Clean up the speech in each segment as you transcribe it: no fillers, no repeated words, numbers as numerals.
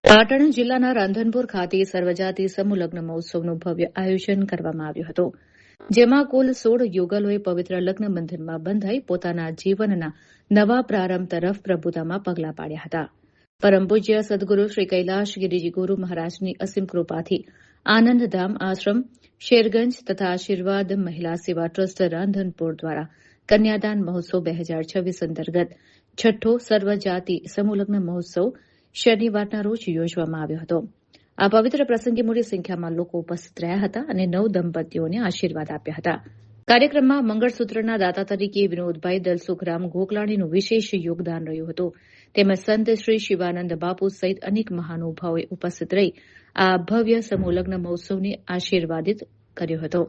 પાટણ જિલ્લાના રાંધનપુર ખાતે સર્વજાતિ સમૂહ લગ્ન મહોત્સવનું ભવ્ય આયોજન કરવામાં આવ્યું હતું, જેમાં કુલ 16 યુગલોએ પવિત્ર લગ્ન બંધનમાં બંધાઈ પોતાના જીવનના નવા પ્રારંભ તરફ પ્રભુતામાં પગલાં પાડ્યા હતા. પરમ પૂજ્ય સદગુરુ શ્રી કૈલાશ ગિરિજી ગુરુ મહારાજની અસીમ કૃપાથી આનંદધામ આશ્રમ શેરગંજ તથા આશીર્વાદ મહિલા સેવા ટ્રસ્ટ રાંધનપુર દ્વારા કન્યાદાન મહોત્સવ 2026 અંતર્ગત છઠ્ઠો સર્વજાતિ સમૂહ લગ્ન મહોત્સવ શનિવારના રોજ યોજવામાં આવ્યો હતો. આ પવિત્ર પ્રસંગે મોટી સંખ્યામાં લોકો ઉપસ્થિત રહ્યા હતા અને નવ દંપતીઓને આશીર્વાદ આપ્યા હતા. કાર્યક્રમમાં મંગળસૂત્રના દાતા તરીકે વિનોદભાઈ દલસુખરામ ગોકલાણીનું વિશેષ યોગદાન રહ્યું હતું. તેમજ સંત શ્રી શિવાનંદ બાપુ સહિત અનેક મહાનુભાવોએ ઉપસ્થિત રહી આ ભવ્ય સમૂહ લગ્ન મહોત્સવને આશીર્વાદિત કર્યો હતો.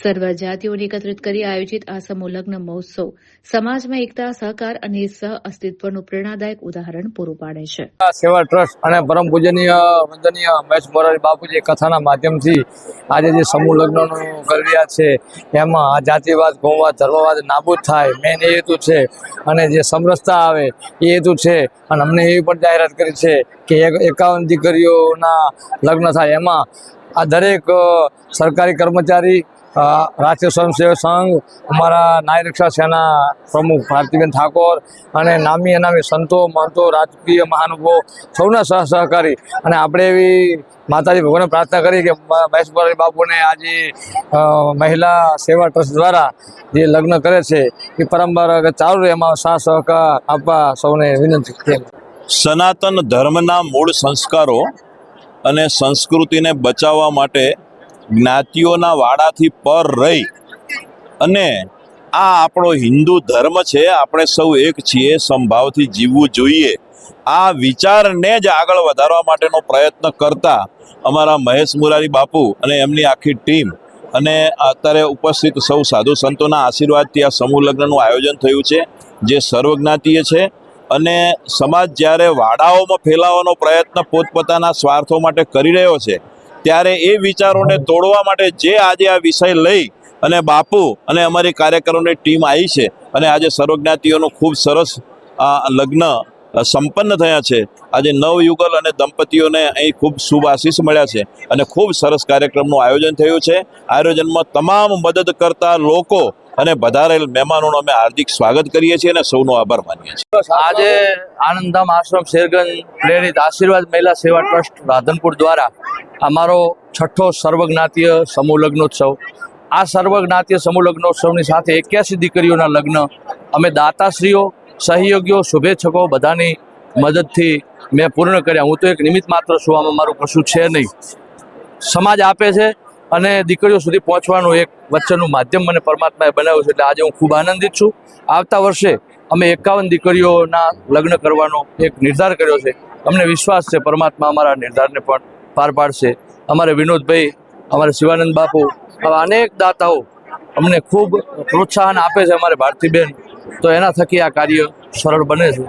સર્વ જાતિઓને એકત્રિત કરી આયોજિત આ સમૂહ લગ્ન મહોત્સવ સમાજમાં એકતા, સહકાર અને સહ અસ્તિત્વનું પ્રેરણાદાયક ઉદાહરણ પૂરું પાડે છે. સેવા ટ્રસ્ટ અને પરમ પૂજનીય વંદનીય મહેશ મોરારી બાપુજી કથાના માધ્યમથી આજે જે સમૂહ લગ્નનું કરી રહ્યા છે એમાં આ જાતિવાદ, ગૌવાદ, ધર્મવાદ નાબૂદ થાય મેન એ હેતુ છે અને જે સમરસતા આવે એ હેતુ છે. અને અમને એવી પણ જાહેરાત કરી છે કે 51 દીકરીઓના લગ્ન થાય. એમાં આ દરેક સરકારી કર્મચારી, રાષ્ટ્રીય સ્વયંસેવક સંઘ, અમારા નાય રક્ષા સેના પ્રમુખ ભારતીબેન ઠાકોર અને નામી અનામી સંતો, મહંતો, રાજકીય મહાનુભાવો સૌના સહકારી અને આપણે એવી માતાજી ભગવાનને પ્રાર્થના કરી કે મહેશ મોરારી બાપુને આજે મહિલા સેવા ટ્રસ્ટ દ્વારા જે લગ્ન કરે છે એ પરંપરાગત ચાલુ રહે, એમાં સાથ સહકાર આપવા સૌને વિનંતી છે. સનાતન ધર્મના મૂળ સંસ્કારો અને સંસ્કૃતિને બચાવવા માટે જ્ઞાતિઓના વાડાથી પર રહી અને આ આપણો હિન્દુ ધર્મ છે, આપણે સૌ એક છીએ, સમભાવથી જીવવું જોઈએ, આ વિચારને જ આગળ વધારવા માટેનો પ્રયત્ન કરતા અમારા મહેશ મોરારી બાપુ અને એમની આખી ટીમ અને અત્યારે ઉપસ્થિત સૌ સાધુ સંતોના આશીર્વાદથી આ સમૂહ લગ્નનું આયોજન થયું છે, જે સર્વજ્ઞાતીય છે. અને સમાજ જ્યારે વાડાઓમાં ફેલાવવાનો પ્રયત્ન પોતપોતાના સ્વાર્થો માટે કરી રહ્યો છે ત્યારે એ વિચારોને તોડવા માટે જે આજે આ વિષય લઈ અને બાપુ અને અમારી કાર્યકરોની ટીમ આવી છે અને આજે સર્વજ્ઞાતિઓનું ખૂબ સરસ લગ્ન સંપન્ન થયા છે. આજે નવયુગલ અને દંપતીઓને અહીં ખૂબ શુભ આશીષ મળ્યા છે અને ખૂબ સરસ કાર્યક્રમનું આયોજન થયું છે. આયોજનમાં તમામ મદદ કરતા લોકો અને વધારેલ મહેમાનોનું અમે હાર્દિક સ્વાગત કરીએ છીએ અને સૌનો આભાર માનીએ છીએ. આજે આનંદધામ આશ્રમ શેરગંજ પ્રેરિત આશીર્વાદ મહિલા સેવા ટ્રસ્ટ રાધનપુર દ્વારા અમારો છઠ્ઠો સર્વજ્ઞાતીય સમૂહ લગ્નોત્સવ. આ સર્વજ્ઞાતીય સમૂહ લગ્નોત્સવની સાથે 81 દીકરીઓના લગ્ન અમે દાતાશ્રીઓ, સહયોગીઓ, શુભેચ્છકો બધાની મદદથી મેં પૂર્ણ કર્યા. હું તો એક નિમિત્ત માત્ર છું, આમાં મારું કશું છે નહીં. સમાજ આપે છે અને દીકરીઓ સુધી પહોંચવાનું એક વચ્ચેનું માધ્યમ મને પરમાત્માએ બનાવ્યું છે, એટલે આજે હું ખૂબ આનંદિત છું. આવતા વર્ષે અમે 51 દીકરીઓના લગ્ન કરવાનો એક નિર્ધાર કર્યો છે. અમને વિશ્વાસ છે પરમાત્મા અમારા નિર્ધારને પણ પાર પાડશે. અમારે વિનોદભાઈ, અમારે શિવાનંદ બાપુ, આવા અનેક દાતાઓ અમને ખૂબ પ્રોત્સાહન આપે છે, અમારે ભારતીબેન, તો એના થકી આ કાર્ય સરળ બને છે.